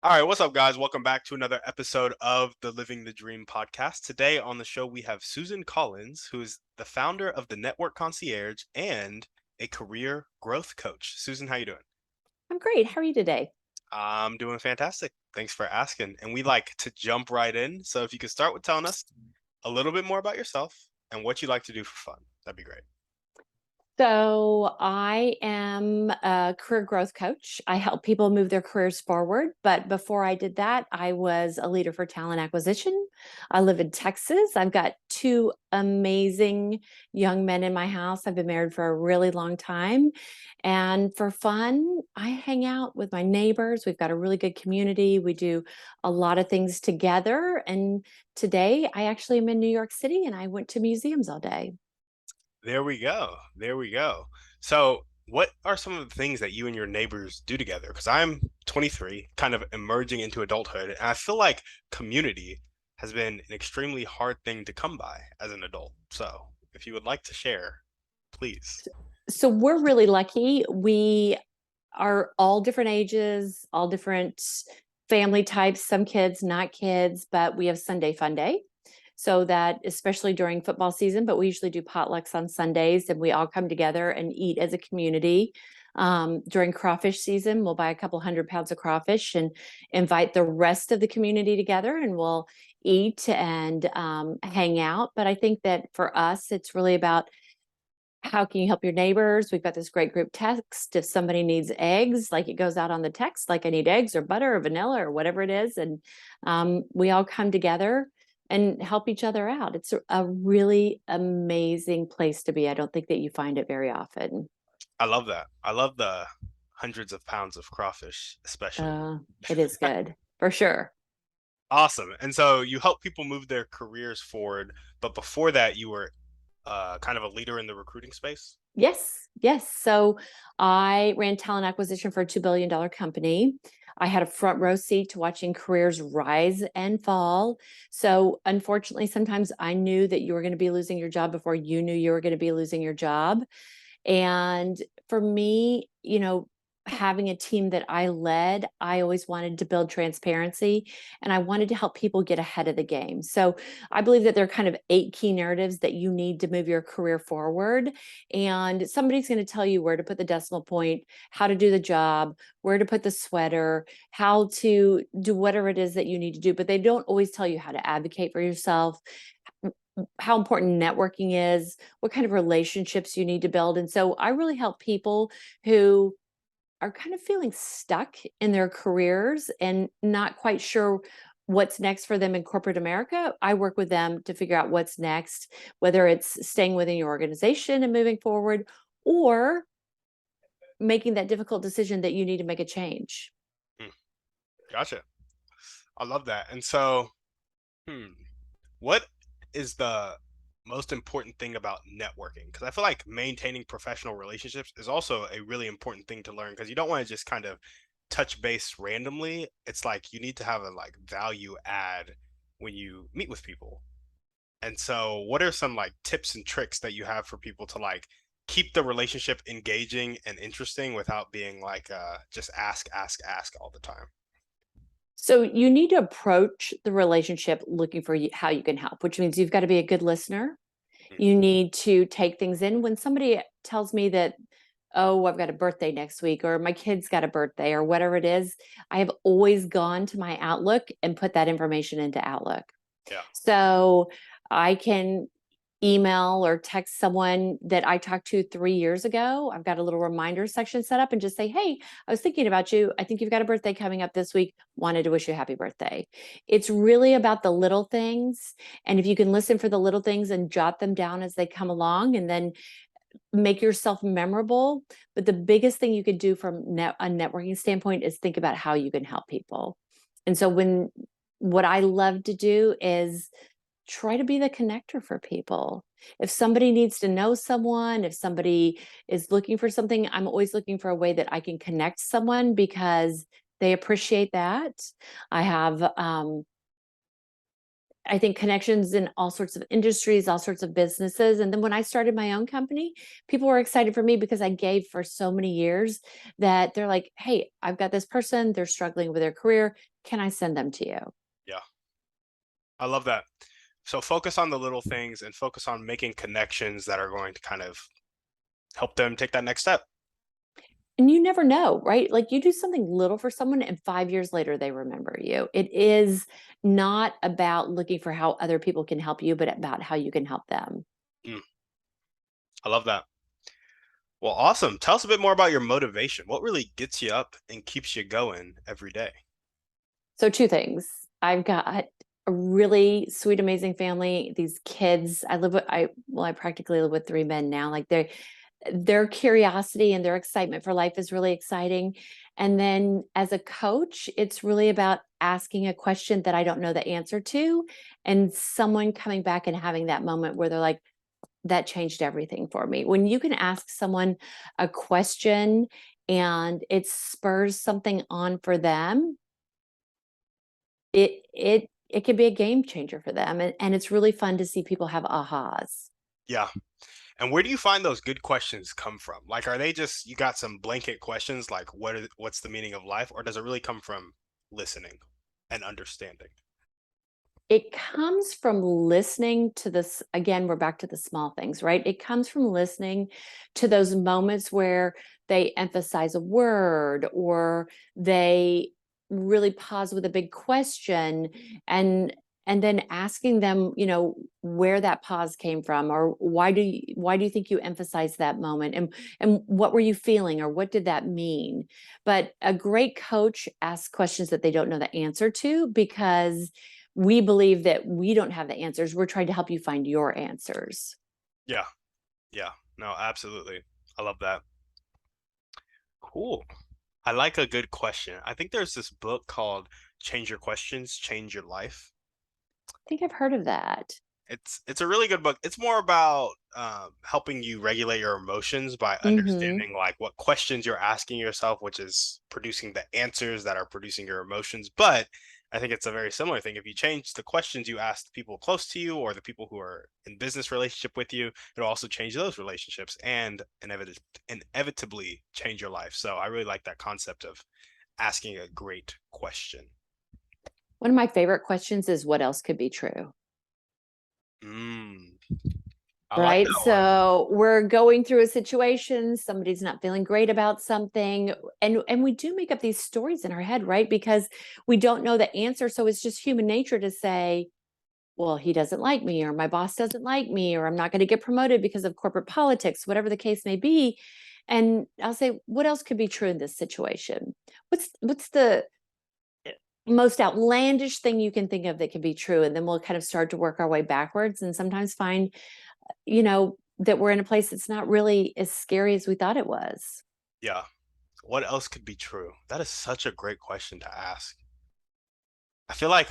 All right, what's up, guys? Welcome back to another episode of the Living the Dream podcast. Today on the show, we have Susan Collins, who is the founder of the Network Concierge and a career growth coach. Susan, how you doing? I'm great. How are you today? I'm doing fantastic. Thanks for asking. And we like to jump right in. So if you could start with telling us a little bit more about yourself and what you like to do for fun, that'd be great. So, I am a career growth coach. I help people move their careers forward. But before I did that, I was a leader for talent acquisition. I live in Texas. I've got two amazing young men in my house. I've been married for a really long time. And for fun, I hang out with my neighbors. We've got a really good community. We do a lot of things together. And today, I actually am in New York City and I went to museums all day. There we go. There we go. So, what are some of the things that you and your neighbors do together? Because I'm 23, kind of emerging into adulthood, and I feel like community has been an extremely hard thing to come by as an adult. So, if you would like to share, please. So we're really lucky. We are all different ages, all different family types, some kids, not kids, but we have Sunday fun day. So that especially during football season, but we usually do potlucks on Sundays and we all come together and eat as a community. During crawfish season, we'll buy a couple 100 pounds of crawfish and invite the rest of the community together and we'll eat and hang out. But I think that for us, it's really about how can you help your neighbors? We've got this great group text. If somebody needs eggs, like it goes out on the text, like I need eggs or butter or vanilla or whatever it is. And we all come together and help each other out. It's a really amazing place to be. I don't think that you find it very often. I love that. I love the hundreds of pounds of crawfish, especially. It is good for sure. Awesome. And so you help people move their careers forward, but before that, you were kind of a leader in the recruiting space. Yes, yes. So I ran talent acquisition for a $2 billion company. I had a front row seat to watching careers rise and fall. So unfortunately, sometimes I knew that you were going to be losing your job before you knew you were going to be losing your job. And for me, having a team that I led, I always wanted to build transparency and I wanted to help people get ahead of the game. So I believe that there are kind of 8 key narratives that you need to move your career forward. And somebody's going to tell you where to put the decimal point, how to do the job, where to put the sweater, how to do whatever it is that you need to do. But they don't always tell you how to advocate for yourself, how important networking is, what kind of relationships you need to build. And so I really help people who are kind of feeling stuck in their careers and not quite sure what's next for them in corporate America. I work with them to figure out what's next, whether it's staying within your organization and moving forward or making that difficult decision that you need to make a change. Hmm, gotcha. I love that. And so, hmm, what is the most important thing about networking? Because I feel like maintaining professional relationships is also a really important thing to learn because you don't want to just kind of touch base randomly. It's like you need to have a like value add when you meet with people. And so, what are some like tips and tricks that you have for people to like keep the relationship engaging and interesting without being like just ask all the time? So you need to approach the relationship looking for how you can help, which means you've got to be a good listener. Mm, You need to take things in. When somebody tells me that, oh, I've got a birthday next week, or my kid's got a birthday, or whatever it is, I have always gone to my Outlook and put that information into Outlook. yeah. So I can email or text someone that I talked to 3 years ago. I've got a little reminder section set up and just say, hey, I was thinking about you. I think you've got a birthday coming up this week. Wanted to wish you a happy birthday. It's really about the little things. And if you can listen for the little things and jot them down as they come along and then make yourself memorable. But the biggest thing you could do from a networking standpoint is think about how you can help people. And so what I love to do is try to be the connector for people. If somebody needs to know someone, if somebody is looking for something, I'm always looking for a way that I can connect someone because they appreciate that. I have I think connections in all sorts of industries, all sorts of businesses. And then when I started my own company, people were excited for me because I gave for so many years that they're like, hey, I've got this person, they're struggling with their career. Can I send them to you? Yeah, I love that. So focus on the little things and focus on making connections that are going to kind of help them take that next step. And you never know, right? Like you do something little for someone and 5 years later they remember you. It is not about looking for how other people can help you, but about how you can help them. Mm, I love that. Well, awesome. Tell us a bit more about your motivation. What really gets you up and keeps you going every day? So two things. I've got a really sweet, amazing family. These kids, I practically live with three men now. Like their curiosity and their excitement for life is really exciting. And then as a coach, it's really about asking a question that I don't know the answer to, and someone coming back and having that moment where they're like, that changed everything for me. When you can ask someone a question and it spurs something on for them, it can be a game changer for them. And it's really fun to see people have ahas. Yeah. And where do you find those good questions come from? Like, are they just you got some blanket questions like what's the meaning of life, or does it really come from listening and understanding? It comes from listening to this. Again, we're back to the small things, right? It comes from listening to those moments where they emphasize a word or they really pause with a big question, and and then asking them, where that pause came from, or why do you think you emphasize that moment, and what were you feeling, or what did that mean? But a great coach asks questions that they don't know the answer to, because we believe that we don't have the answers. We're trying to help you find your answers. Yeah. Yeah. No, absolutely. I love that. Cool. I like a good question. I think there's this book called Change Your Questions, Change Your Life. I think I've heard of that. It's a really good book. It's more about helping you regulate your emotions by Mm-hmm. understanding like what questions you're asking yourself, which is producing the answers that are producing your emotions. But I think it's a very similar thing. If you change the questions you ask the people close to you or the people who are in business relationship with you, it'll also change those relationships and inevitably change your life. So I really like that concept of asking a great question. One of my favorite questions is, what else could be true? Mm, I like Right. that one. So we're going through a situation, somebody's not feeling great about something, and we do make up these stories in our head, right? Because we don't know the answer. So it's just human nature to say, well, he doesn't like me, or my boss doesn't like me, or I'm not going to get promoted because of corporate politics, whatever the case may be. And I'll say, what else could be true in this situation? What's the most outlandish thing you can think of that could be true? And then we'll kind of start to work our way backwards and sometimes find, that we're in a place that's not really as scary as we thought it was. Yeah. What else could be true? That is such a great question to ask. I feel like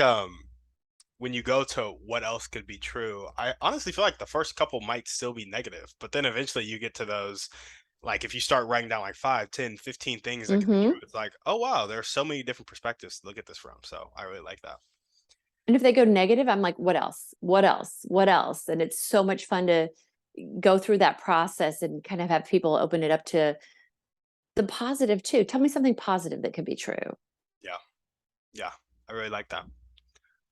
when you go to what else could be true, I honestly feel like the first couple might still be negative, but then eventually you get to those like if you start writing down like 5, 10, 15 things that could be true, Hmm. it's like, oh wow, there are so many different perspectives to look at this from. So I really like that. And if they go negative, I'm like, what else? What else? What else? And it's so much fun to go through that process and kind of have people open it up to the positive too. Tell me something positive that could be true. Yeah. Yeah. I really like that.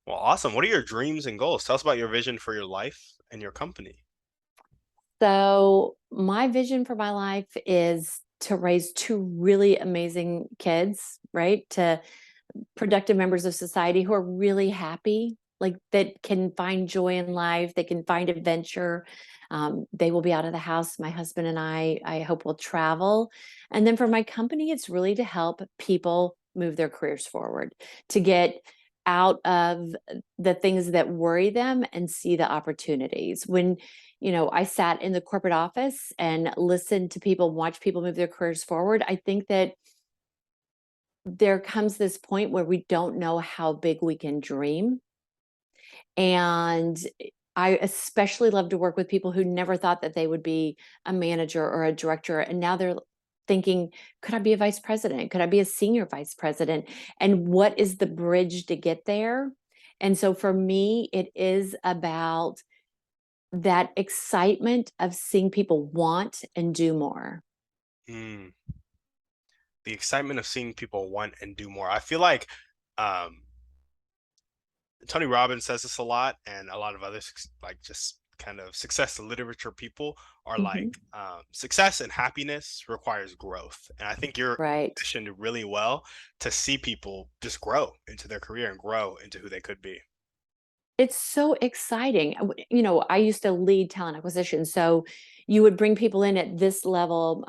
Well, awesome. What are your dreams and goals? Tell us about your vision for your life and your company. So, my vision for my life is to raise two really amazing kids, right? To productive members of society who are really happy, like that can find joy in life, they can find adventure. They will be out of the house. My husband and I hope, will travel. And then for my company, it's really to help people move their careers forward, to get out of the things that worry them and see the opportunities. When I sat in the corporate office and listened to people, watch people move their careers forward, I think that there comes this point where we don't know how big we can dream. And I especially love to work with people who never thought that they would be a manager or a director. And now they're thinking, could I be a vice president? Could I be a senior vice president? And what is the bridge to get there? And so for me, it is about that excitement of seeing people want and do more. Mm, the excitement of seeing people want and do more. I feel like um, Tony Robbins says this a lot, and a lot of other like just kind of success literature people are like Mhm. success and happiness requires growth, and I think you're Right. positioned really well to see people just grow into their career and grow into who they could be. It's so exciting. I used to lead talent acquisition, so you would bring people in at this level.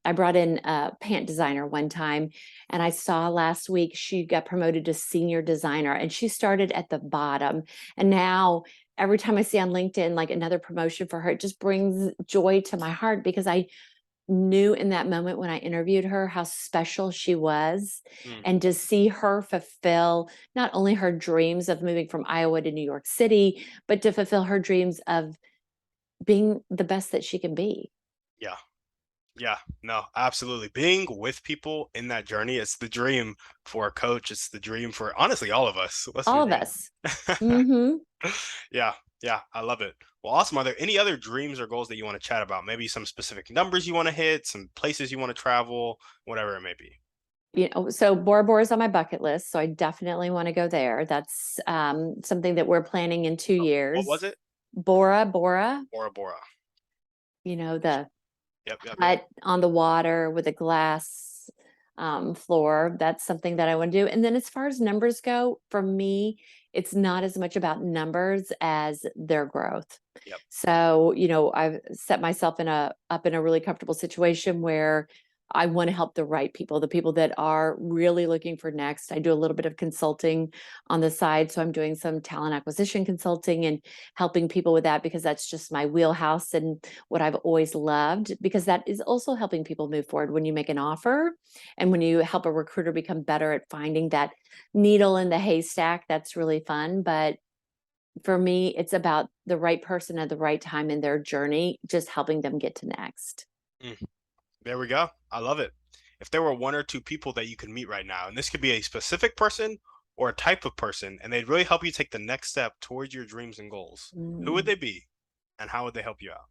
I brought in a pant designer one time, and I saw last week she got promoted to senior designer, and she started at the bottom. And now every time I see on LinkedIn like another promotion for her, it just brings joy to my heart because I knew in that moment when I interviewed her how special she was. Mm, And to see her fulfill not only her dreams of moving from Iowa to New York City, but to fulfill her dreams of being the best that she can be. yeah. Yeah, no, absolutely. Being with people in that journey, it's the dream for a coach. It's the dream for honestly all of us. Let's be All of us. real. Hmm. Yeah, yeah, I love it. Well, awesome. Are there any other dreams or goals that you want to chat about? Maybe some specific numbers you want to hit, some places you want to travel, whatever it may be. So Bora Bora is on my bucket list. So I definitely want to go there. That's something that we're planning in two Oh, what was years. it? Bora, Bora Bora. the Yep, yep, yep. hut on the water with a glass floor. That's something that I want to do. And then as far as numbers go, for me, it's not as much about numbers as their growth. Yep. So, I've set myself up in a really comfortable situation where I want to help the right people, the people that are really looking for next. I do a little bit of consulting on the side. So I'm doing some talent acquisition consulting and helping people with that because that's just my wheelhouse and what I've always loved, because that is also helping people move forward when you make an offer and when you help a recruiter become better at finding that needle in the haystack. That's really fun. But for me, it's about the right person at the right time in their journey, just helping them get to next. Mm, there we go. I love it. If there were one or two people that you could meet right now, and this could be a specific person or a type of person, and they'd really help you take the next step towards your dreams and goals, who would Mm. they be, and how would they help you out?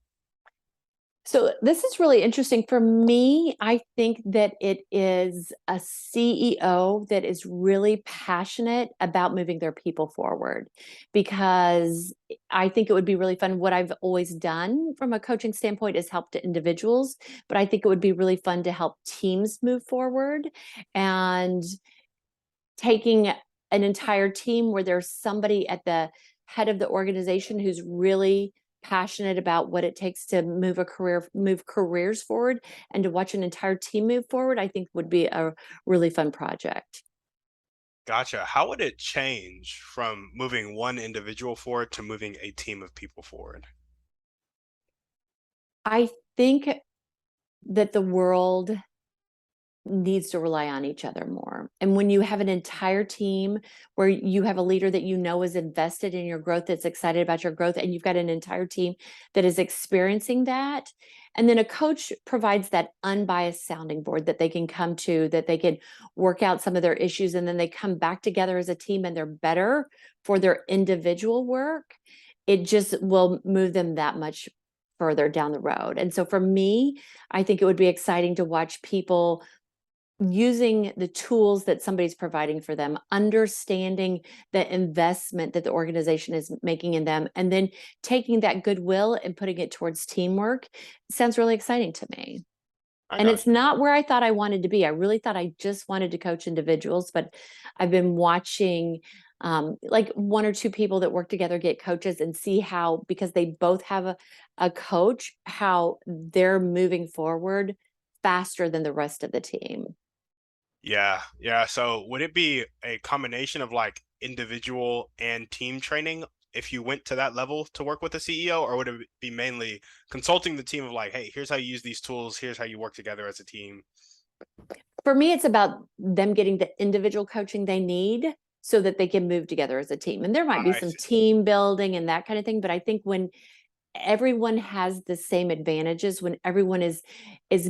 So this is really interesting. For me, I think that it is a CEO that is really passionate about moving their people forward, because I think it would be really fun. What I've always done from a coaching standpoint is help to individuals, but I think it would be really fun to help teams move forward, and taking an entire team where there's somebody at the head of the organization who's really passionate about what it takes to move careers forward, and to watch an entire team move forward, I think would be a really fun project. Gotcha. How would it change from moving one individual forward to moving a team of people forward? I think that the world needs to rely on each other more. And when you have an entire team where you have a leader that is invested in your growth, that's excited about your growth, and you've got an entire team that is experiencing that, and then a coach provides that unbiased sounding board that they can come to, that they can work out some of their issues, and then they come back together as a team and they're better for their individual work, it just will move them that much further down the road. And so for me, I think it would be exciting to watch people using the tools that somebody's providing for them, understanding the investment that the organization is making in them, and then taking that goodwill and putting it towards teamwork. Sounds really exciting to me. I And got it's not where I thought I wanted to be. I really thought I just wanted to coach individuals, but I've been watching like one or two people that work together get coaches, and see how, because they both have a coach, how they're moving forward faster than the rest of the team. Yeah, yeah. So would it be a combination of like individual and team training if you went to that level to work with a CEO, or would it be mainly consulting the team of like, hey, here's how you use these tools, here's how you work together as a team? For me, it's about them getting the individual coaching they need so that they can move together as a team. And there might be I some see. team building and that kind of thing, but I think when everyone has the same advantages, when everyone is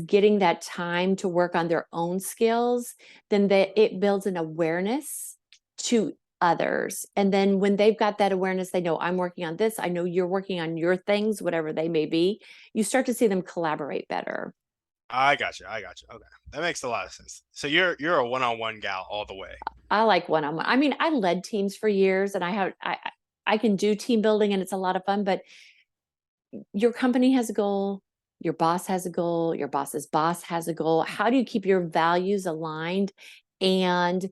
getting that time to work on their own skills, then it builds an awareness to others. And then when they've got that awareness, they know I'm working on this. I know you're working on your things, whatever they may be. You start to see them collaborate better. I got you. I got you. Okay, that makes a lot of sense. So you're a one-on-one gal all the way. I like one-on-one. I mean, I led teams for years and I can do team building and it's a lot of fun, but your company has a goal, your boss has a goal, your boss's boss has a goal. How do you keep your values aligned and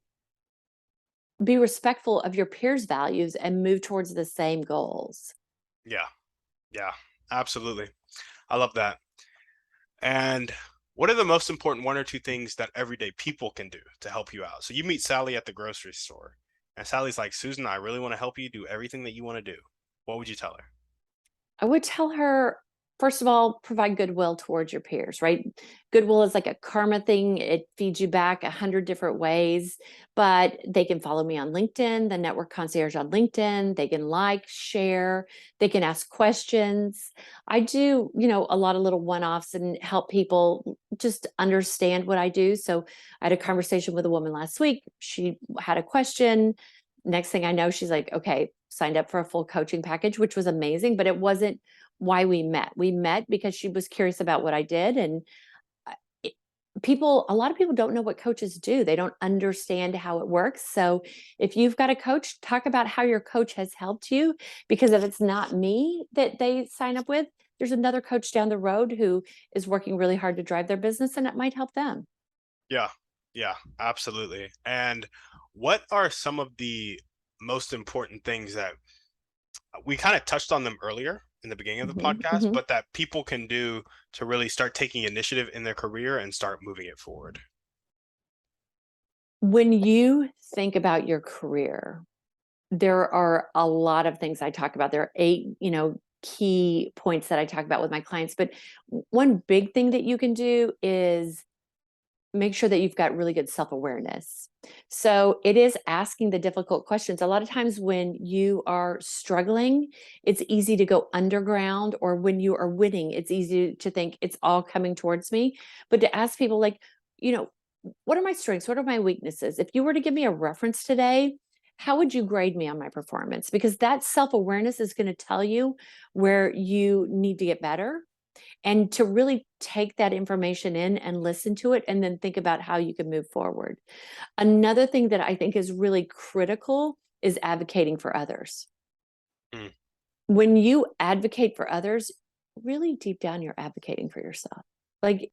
be respectful of your peers' values and move towards the same goals? Yeah, yeah, absolutely. I love that. And what are the most important one or two things that everyday people can do to help you out? So you meet Sally at the grocery store, and Sally's like, Susan, I really want to help you do everything that you want to do. What would you tell her? I would tell her, first of all, provide goodwill towards your peers, right? Goodwill is like a karma thing. It feeds you back 100 different ways, but they can follow me on LinkedIn, the network concierge on LinkedIn. They can like, share, they can ask questions. I do, a lot of little one-offs and help people just understand what I do. So I had a conversation with a woman last week. She had a question. Next thing I know, she's like, okay, signed up for a full coaching package, which was amazing, but it wasn't why we met. We met because she was curious about what I did. And uh, it- a lot of people don't know what coaches do. They don't understand how it works. So if you've got a coach, talk about how your coach has helped you, because if it's not me that they sign up with, there's another coach down the road who is working really hard to drive their business and it might help them. Yeah, yeah, absolutely. And what are some of the most important things that we kind of touched on them earlier in the beginning of the Mhm, podcast, mhm. but that people can do to really start taking initiative in their career and start moving it forward? When you think about your career, there are a lot of things I talk about. There are 8, key points that I talk about with my clients, but one big thing that you can do is make sure that you've got really good self-awareness. So it is asking the difficult questions. A lot of times when you are struggling, it's easy to go underground, or when you are winning, it's easy to think it's all coming towards me. But to ask people like, you know, what are my strengths? What are my weaknesses? If you were to give me a reference today, how would you grade me on my performance? Because that self-awareness is going to tell you where you need to get better, and to really take that information in and listen to it and then think about how you can move forward. Another thing that I think is really critical is advocating for others. Mm, When you advocate for others, really deep down, you're advocating for yourself. Like,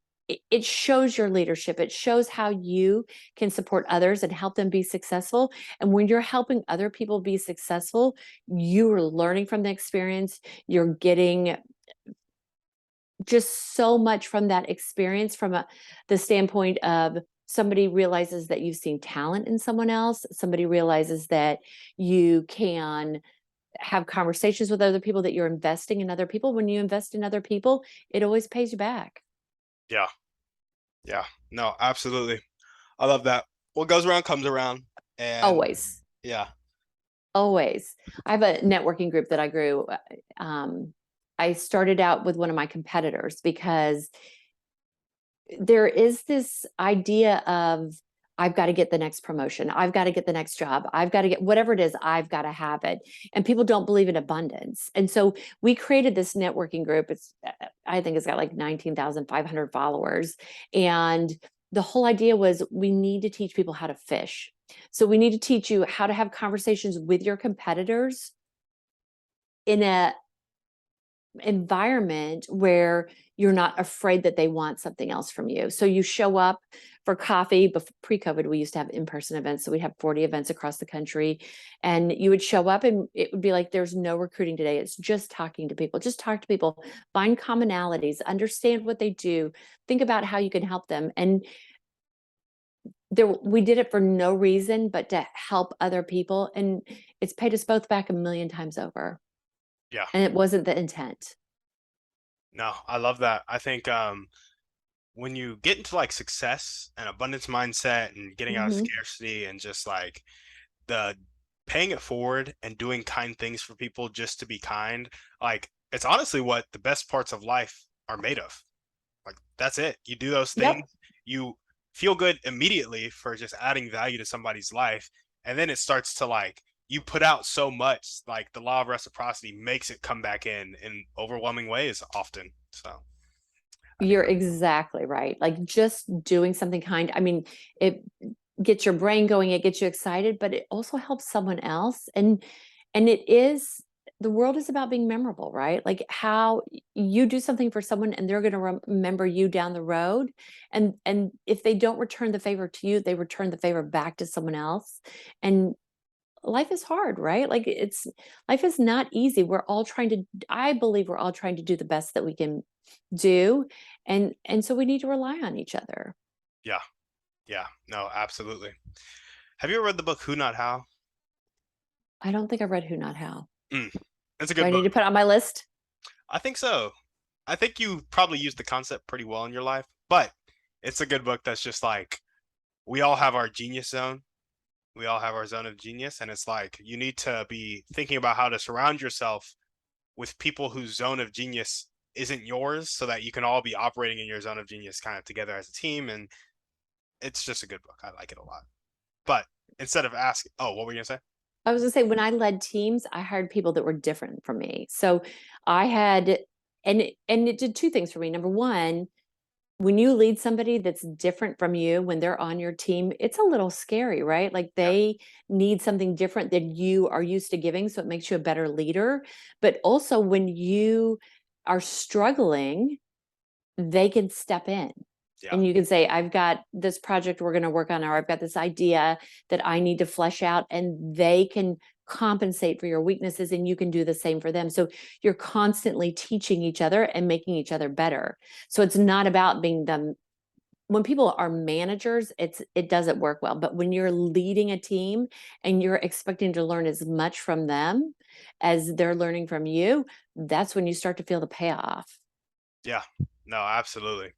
it shows your leadership. It shows how you can support others and help them be successful. And when you're helping other people be successful, you are learning from the experience. You're getting just so much from that experience, from the standpoint of somebody realizes that you've seen talent in someone else. Somebody realizes that you can have conversations with other people, that you're investing in other people. When you invest in other people, it always pays you back. yeah, yeah. No, absolutely. I love that. What goes around comes around. And Always. yeah, Always. I have a networking group that I grew. I started out with one of my competitors because there is this idea of, I've got to get the next promotion. I've got to get the next job. I've got to get whatever it is. I've got to have it. And people don't believe in abundance. And so we created this networking group. I think it's got like 19,500 followers. And the whole idea was, we need to teach people how to fish. So we need to teach you how to have conversations with your competitors in a environment where you're not afraid that they want something else from you. So you show up for coffee. Pre-COVID, we used to have in-person events. So we'd have 40 events across the country. And you would show up and it would be like, there's no recruiting today. It's just talking to people. Just talk to people, find commonalities, understand what they do, think about how you can help them. And we did it for no reason but to help other people. And it's paid us both back a million times over. yeah. And it wasn't the intent. No, I love that. I think when you get into like success and abundance mindset and getting out of Mhm. scarcity and just like the paying it forward and doing kind things for people just to be kind, like it's honestly what the best parts of life are made of. Like that's it. You do those things, Yep. you feel good immediately for just adding value to somebody's life, and then it starts to like you put out so much, like the law of reciprocity makes it come back in overwhelming ways often. So I think You're that's exactly right. Like just doing something kind. I mean, it gets your brain going, it gets you excited, but it also helps someone else. And it is the world is about being memorable, right? Like how you do something for someone and they're going to remember you down the road. And if they don't return the favor to you, they return the favor back to someone else. And life is hard, right? Like it's life is not easy. We're all trying to, I believe we're all trying to do the best that we can do. And so we need to rely on each other. yeah, yeah, no, absolutely. Have you ever read the book Who Not How? I don't think I read Who Not How. Mm, it's a Do good I book. need to put it on my list? I think so. I think you probably used the concept pretty well in your life, but it's a good book that's just like we all have our genius zone. We all have our zone of genius, and it's like you need to be thinking about how to surround yourself with people whose zone of genius isn't yours so that you can all be operating in your zone of genius kind of together as a team. And it's just a good book. I like it a lot. But instead of asking, oh, what were you gonna say? I was gonna say when I led teams, I hired people that were different from me. So I had and it did two things for me. Number one, when you lead somebody that's different from you when they're on your team, it's a little scary, right? Like Yeah, they need something different than you are used to giving, so it makes you a better leader. But also when you are struggling, they can step in yeah, and you can say, I've got this project we're going to work on, or I've got this idea that I need to flesh out, and they can compensate for your weaknesses and you can do the same for them. So you're constantly teaching each other and making each other better. So it's not about being them. When people are managers, it doesn't work well. But when you're leading a team and you're expecting to learn as much from them as they're learning from you, that's when you start to feel the payoff. yeah. No, absolutely.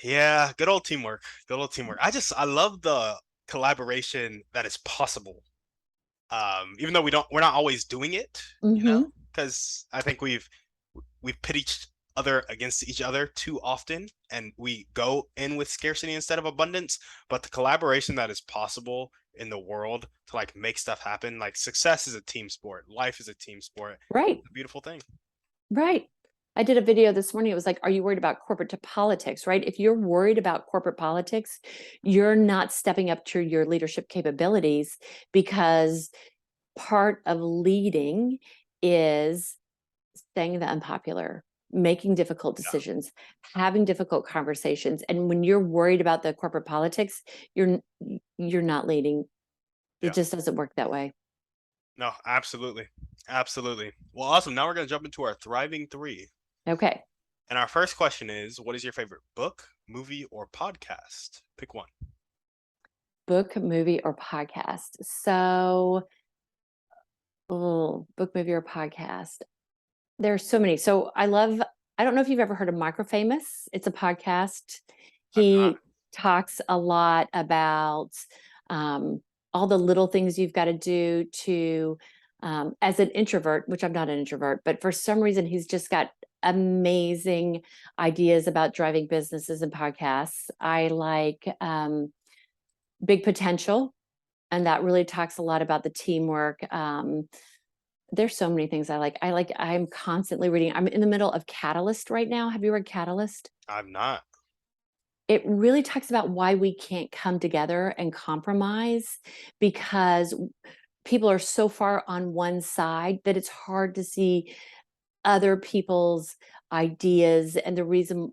Yeah, good old teamwork. Good old teamwork. I love the collaboration that is possible. Even though we're not always doing it, Hmm. because I think we've pit each other against each other too often, and we go in with scarcity instead of abundance. But the collaboration that is possible in the world to like make stuff happen, like success is a team sport, life is a team sport. Right. It's a beautiful thing. Right. I did a video this morning. It was like, are you worried about corporate to politics, right? If you're worried about corporate politics, you're not stepping up to your leadership capabilities, because part of leading is saying the unpopular, making difficult Yeah, decisions, having difficult conversations. And when you're worried about the corporate politics, you're not leading. It yeah. just doesn't work that way. No, absolutely, absolutely. Well, awesome. Now we're gonna jump into our thriving three. Okay. And our first question is, what is your favorite book, movie, or podcast? Pick one. Book, movie, or podcast. So, oh, book, movie, or podcast. There's so many. So I don't know if you've ever heard of Microfamous. It's a podcast. I've not. He talks a lot about um, all the little things you've got to do to, as an introvert, which I'm not an introvert, but for some reason, he's just got amazing ideas about driving businesses and podcasts. I like Big Potential, and that really talks a lot about the teamwork. There's so many things I like. I'm constantly reading. I'm in the middle of Catalyst right now. Have you read Catalyst? I've not. It really talks about why we can't come together and compromise, because people are so far on one side that it's hard to see other people's ideas and the reason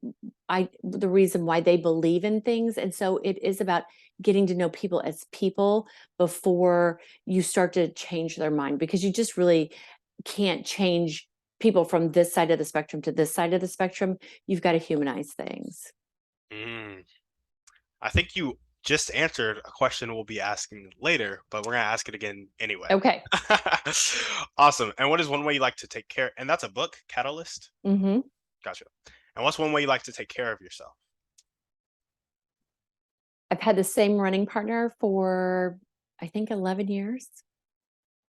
why they believe in things. And so it is about getting to know people as people before you start to change their mind, because you just really can't change people from this side of the spectrum to this side of the spectrum. You've got to humanize things. Mm. I think you just answered a question we'll be asking later, but we're gonna ask it again anyway. Okay. Awesome. And what is one way you like to take care? And that's a book, Catalyst. Hmm. Gotcha. And what's one way you like to take care of yourself? I've had the same running partner for, I think, 11 years.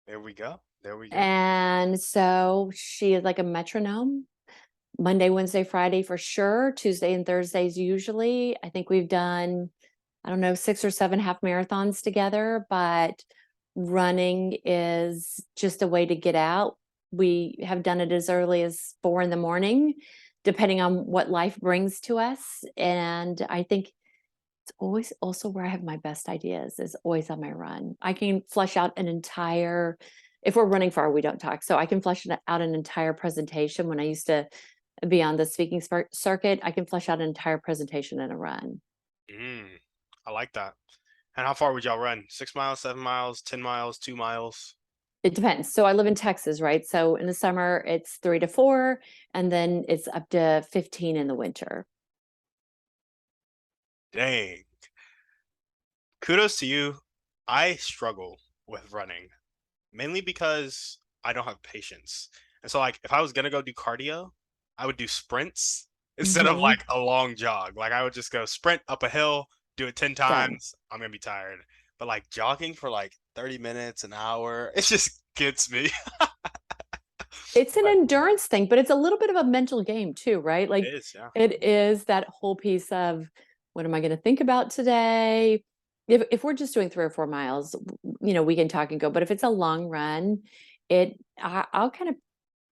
There we go. There we go. And so she is like a metronome. Monday, Wednesday, Friday for sure. Tuesday and Thursdays usually. I think we've done, I don't know, 6 or 7 half marathons together, but running is just a way to get out. We have done it as early as 4 in the morning, depending on what life brings to us. And I think it's always also where I have my best ideas is always on my run. I can flesh out an entire, if we're running far, we don't talk. So I can flesh out an entire presentation. When I used to be on the speaking circuit, I can flesh out an entire presentation in a run. Mm, I like that. And how far would y'all run? 6 miles, 7 miles, 10 miles, 2 miles? It depends. So I live in Texas, right? So in the summer, it's 3 to 4, and then it's up to 15 in the winter. Dang. Kudos to you. I struggle with running, mainly because I don't have patience. And so like if I was gonna go do cardio, I would do sprints instead of Hmm. like a long jog. Like I would just go sprint up a hill, do it 10 Same. times, I'm gonna be tired. But like jogging for like 30 minutes, an hour, it just gets me. It's an But endurance thing, but it's a little bit of a mental game too, right? it Like is, yeah. it is that whole piece of what am I going to think about today? If we're just doing 3 or 4 miles, we can talk and go. But if it's a long run, I'll kind of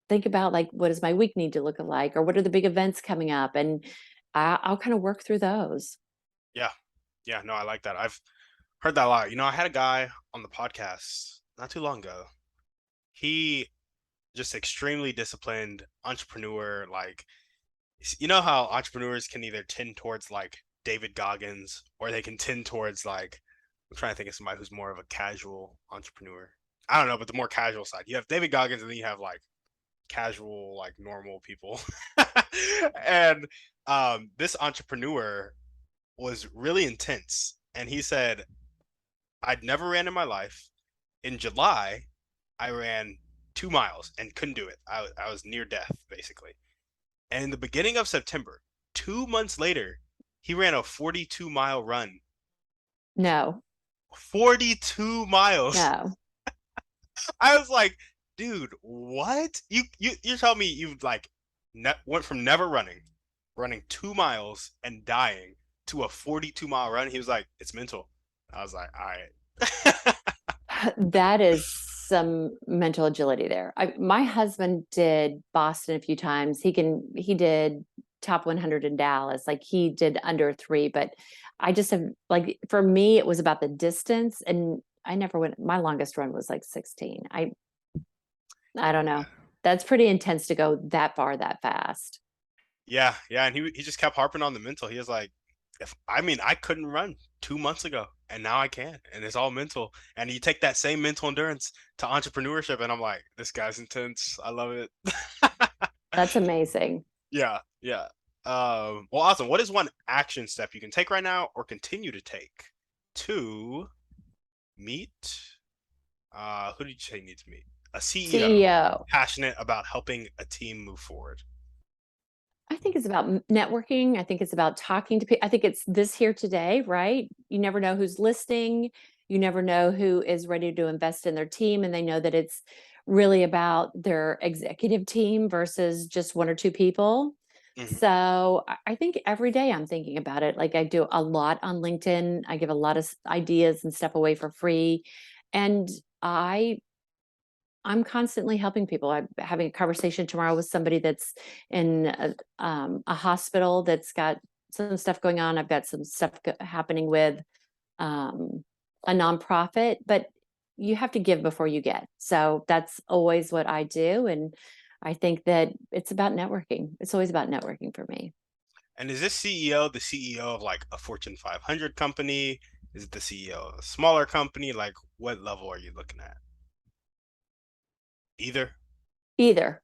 think about like what does my week need to look like, or what are the big events coming up, and I'll kind of work through those. Yeah. Yeah, no, I like that. I've heard that a lot. I had a guy on the podcast not too long ago. He just extremely disciplined entrepreneur. Like, you know how entrepreneurs can either tend towards like David Goggins or they can tend towards like, I'm trying to think of somebody who's more of a casual entrepreneur. I don't know, but the more casual side. You have David Goggins and then you have like casual, like normal people. And this entrepreneur was really intense. And he said, I'd never ran in my life. In July, I ran 2 miles and couldn't do it. I was near death, basically. And in the beginning of September, 2 months later, he ran a 42-mile run. No, 42 miles. no. I was like, dude, what? You tell me you like went from never running 2 miles and dying to a 42-mile run. He was like, it's mental. I was like, all right. That is some mental agility there. My husband did Boston a few times. He did top 100 in Dallas. Like he did under 3, but I just have like for me it was about the distance, and I never went. My longest run was like 16. I don't know. That's pretty intense to go that far that fast. Yeah, yeah, and he just kept harping on the mental. He was like, if I mean I couldn't run 2 months ago, and now I can, and it's all mental. And you take that same mental endurance to entrepreneurship, and I'm like, this guy's intense. I love it. That's amazing. Yeah, yeah. Well, awesome. What is one action step you can take right now, or continue to take to meet? Who did you say you need to meet? A CEO CEO. passionate about helping a team move forward. I think it's about networking. I think it's about talking to people. I think it's this here today, right? You never know who's listening. You never know who is ready to invest in their team, and they know that it's really about their executive team versus just 1 or 2 people. Hmm. So I think every day I'm thinking about it. Like I do a lot on LinkedIn. I give a lot of ideas and stuff away for free. And I I'm constantly helping people. I'm having a conversation tomorrow with somebody that's in a hospital that's got some stuff going on. I've got some stuff happening with um, a nonprofit, but you have to give before you get. So that's always what I do. And I think that it's about networking. It's always about networking for me. And is this CEO the CEO of like a Fortune 500 company? Is it the CEO of a smaller company? Like, what level are you looking at? Either. Either.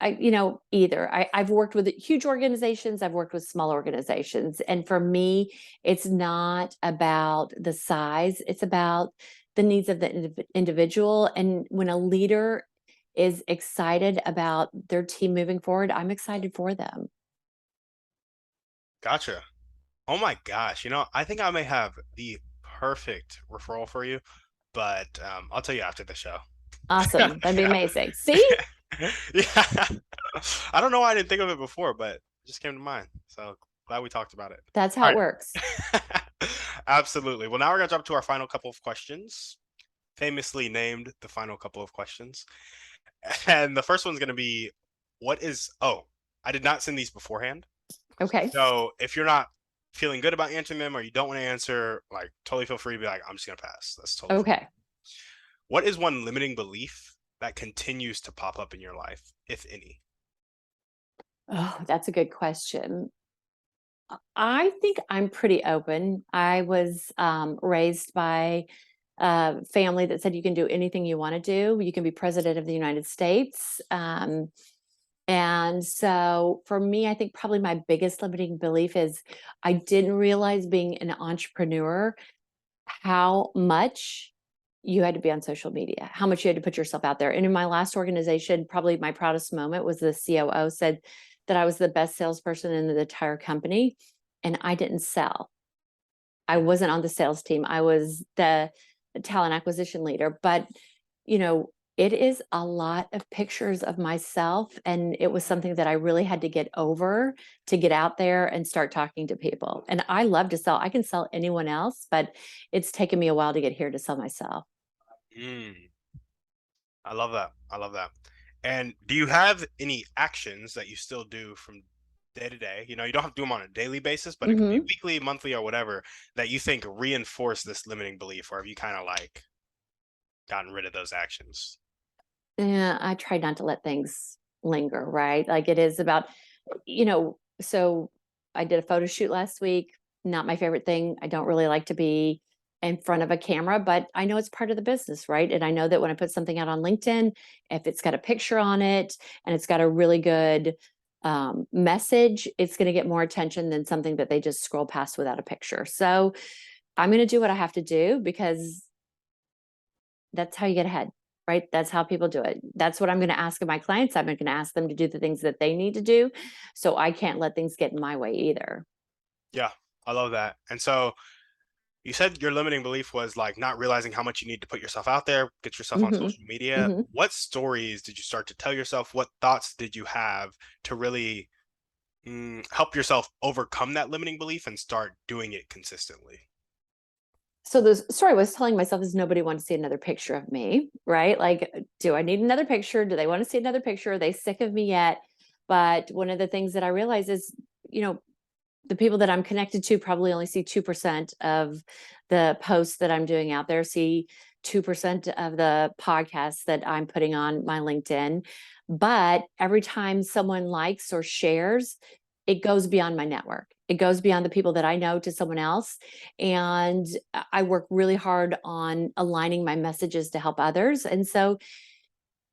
Either. I've worked with huge organizations, I've worked with small organizations. And for me, it's not about the size, it's about the needs of the individual. And when a leader is excited about their team moving forward, I'm excited for them. Gotcha. Oh my gosh. I think I may have the perfect referral for you, but I'll tell you after the show. Awesome. That'd be amazing. See, Yeah. I don't know why I didn't think of it before, but it just came to mind. So glad we talked about it. that's how All it works. right. Absolutely. Well, now we're gonna jump to our final couple of questions. famously named the final couple of questions. And the first one's going to be, what is, oh, I did not send these beforehand. Okay. So if you're not feeling good about answering them or you don't want to answer, like totally feel free to be like, I'm just going to pass. That's totally fine. Okay. What is one limiting belief that continues to pop up in your life, if any? Oh, that's a good question. I think I'm pretty open. I was raised by a family that said you can do anything you want to do. You can be president of the United States. And so for me, I think probably my biggest limiting belief is I didn't realize being an entrepreneur how much you had to be on social media, how much you had to put yourself out there. And in my last organization, probably my proudest moment was the COO said that I was the best salesperson in the entire company, and I didn't sell. I wasn't on the sales team. I was the talent acquisition leader, but you know, it is a lot of pictures of myself, and it was something that I really had to get over to get out there and start talking to people. And I love to sell. I can sell anyone else, but it's taken me a while to get here to sell myself. Mm, I love that. I love that. And do you have any actions that you still do from day to day? You know, you don't have to do them on a daily basis, but it could be Hmm. weekly, monthly, or whatever that you think reinforce this limiting belief, or have you kind of like gotten rid of those actions? Yeah, I try not to let things linger, right? Like it is about, so I did a photo shoot last week. Not my favorite thing. I don't really like to be in front of a camera, but I know it's part of the business, right? And I know that when I put something out on LinkedIn, if it's got a picture on it and it's got a really good message, it's going to get more attention than something that they just scroll past without a picture. So I'm going to do what I have to do because that's how you get ahead, right? That's how people do it. That's what I'm going to ask of my clients. I'm going to ask them to do the things that they need to do. So I can't let things get in my way either. Yeah, I love that. And so you said your limiting belief was like not realizing how much you need to put yourself out there, get yourself on Hmm. social media. Hmm. What stories did you start to tell yourself? What thoughts did you have to really help yourself overcome that limiting belief and start doing it consistently? So the story I was telling myself is nobody wants to see another picture of me, right? Like, do I need another picture? Do they want to see another picture? Are they sick of me yet? But one of the things that I realize is, you know, the people that I'm connected to probably only see 2% of the posts that I'm doing out there, see 2% of the podcasts that I'm putting on my LinkedIn. But every time someone likes or shares, it goes beyond my network. It goes beyond the people that I know to someone else. And I work really hard on aligning my messages to help others. And so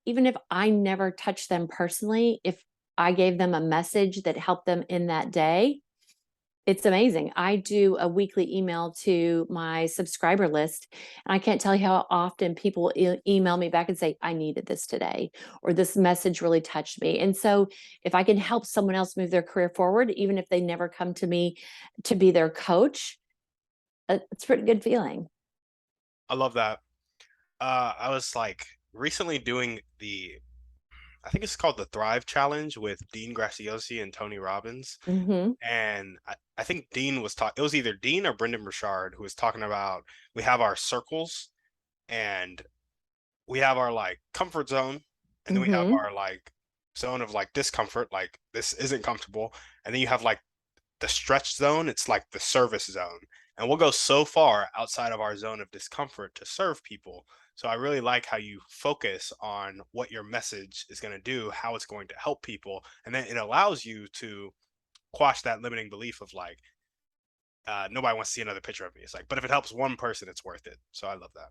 even if I never touch them personally, if I gave them a message that helped them in that day, it's amazing. I do a weekly email to my subscriber list, and I can't tell you how often people email me back and say, I needed this today, or this message really touched me. And so, if I can help someone else move their career forward, even if they never come to me to be their coach, it's a pretty good feeling. I love that. I was like recently doing I think it's called the Thrive Challenge with Dean Graciosi and Tony Robbins. Hmm. And I think Dean was talking, it was either Dean or Brendan Burchard who was talking about we have our circles and we have our like comfort zone, and then we have Hmm. our like zone of like discomfort, like this isn't comfortable. And then you have like the stretch zone, it's like the service zone. And we'll go so far outside of our zone of discomfort to serve people. So I really like how you focus on what your message is going to do, how it's going to help people. And then it allows you to quash that limiting belief of like, nobody wants to see another picture of me. It's like, but if it helps one person, it's worth it. So I love that.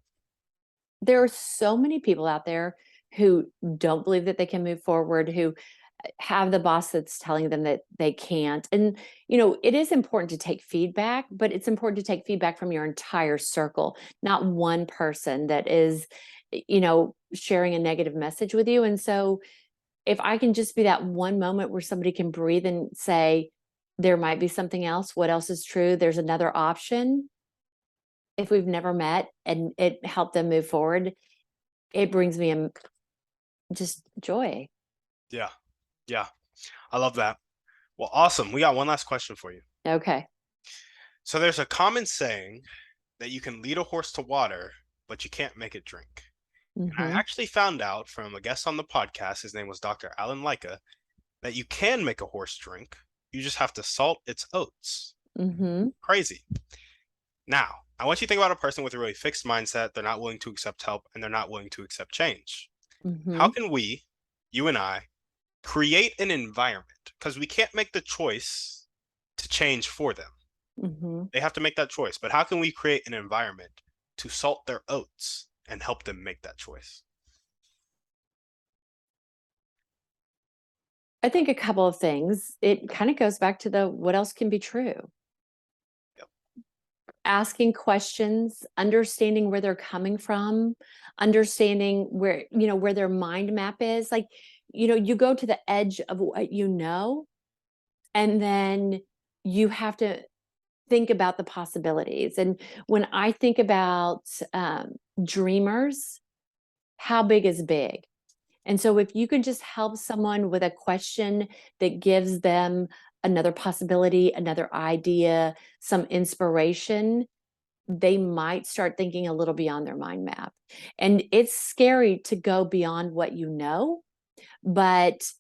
There are so many people out there who don't believe that they can move forward, who have the boss that's telling them that they can't. And, it is important to take feedback, but it's important to take feedback from your entire circle, not one person that is, sharing a negative message with you. And so if I can just be that one moment where somebody can breathe and say, there might be something else, what else is true? There's another option. If we've never met and it helped them move forward, it brings me just joy. Yeah. Yeah. I love that. Well, awesome. We got one last question for you. Okay. So there's a common saying that you can lead a horse to water, but you can't make it drink. And I Mm-hmm. actually found out from a guest on the podcast, his name was Dr. Alan Leica, that you can make a horse drink. You just have to salt its oats. Mm-hmm. Crazy. Now, I want you to think about a person with a really fixed mindset. They're not willing to accept help and they're not willing to accept change. How Mm-hmm. can we, you and I, create an environment? Because we can't make the choice to change for them. Mm-hmm. They have to make that choice. But how can we create an environment to salt their oats and help them make that choice? I think a couple of things. It kind of goes back to the what else can be true? Yep. Asking questions, understanding where they're coming from, understanding where, where their mind map is. Like, you go to the edge of what you know, and then you have to think about the possibilities. And when I think about dreamers, how big is big? And so if you can just help someone with a question that gives them another possibility, another idea, some inspiration, they might start thinking a little beyond their mind map. And it's scary to go beyond what you know, but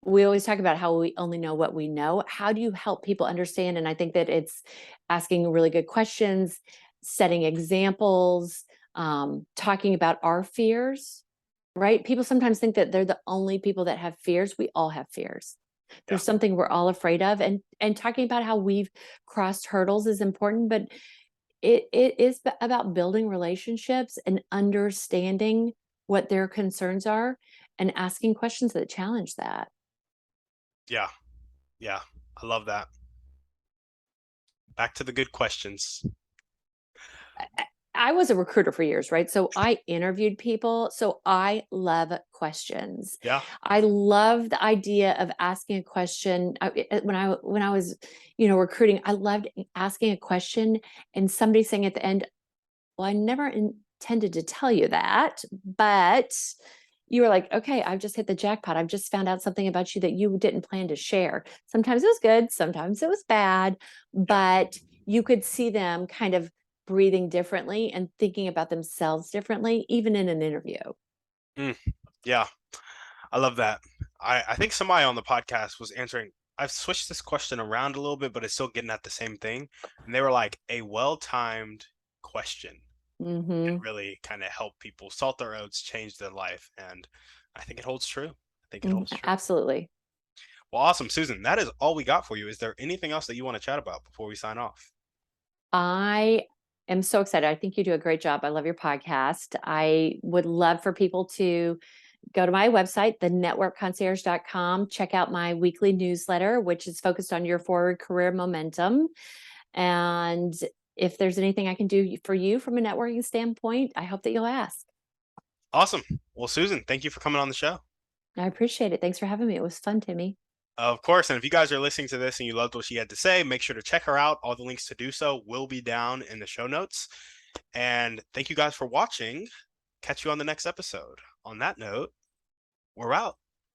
we always talk about how we only know what we know. How do you help people understand? And I think that it's asking really good questions, setting examples, talking about our fears, right? People sometimes think that they're the only people that have fears. We all have fears. Yeah. There's something we're all afraid of. And talking about how we've crossed hurdles is important, but it is about building relationships and understanding what their concerns are and asking questions that challenge that. Yeah. Yeah. I love that. Back to the good questions. I was a recruiter for years, right? So I interviewed people. So I love questions. Yeah. I love the idea of asking a question. When I was, recruiting, I loved asking a question and somebody saying at the end, "Well, I never intended to tell you that, but," you were like, "Okay, I've just hit the jackpot. I've just found out something about you that you didn't plan to share." Sometimes it was good, sometimes it was bad, Yeah. but you could see them kind of breathing differently and thinking about themselves differently, even in an interview. Mm, yeah. I love that. I think somebody on the podcast was answering. I've switched this question around a little bit, but it's still getting at the same thing. And they were like, a well timed question can Mhm. really kind of help people salt their oats, change their life. And I think it holds true. I think it Mhm, holds true. absolutely. Well, awesome, Susan. That is all we got for you. Is there anything else that you want to chat about before we sign off? I am so excited. I think you do a great job. I love your podcast. I would love for people to go to my website, thenetworkconcierge.com, check out my weekly newsletter, which is focused on your forward career momentum. And if there's anything I can do for you from a networking standpoint, I hope that you'll ask. Awesome. Well, Susan, thank you for coming on the show. I appreciate it. Thanks for having me. It was fun, Timmy. Of course. And if you guys are listening to this and you loved what she had to say, make sure to check her out. All the links to do so will be down in the show notes. And thank you guys for watching. Catch you on the next episode. On that note, we're out.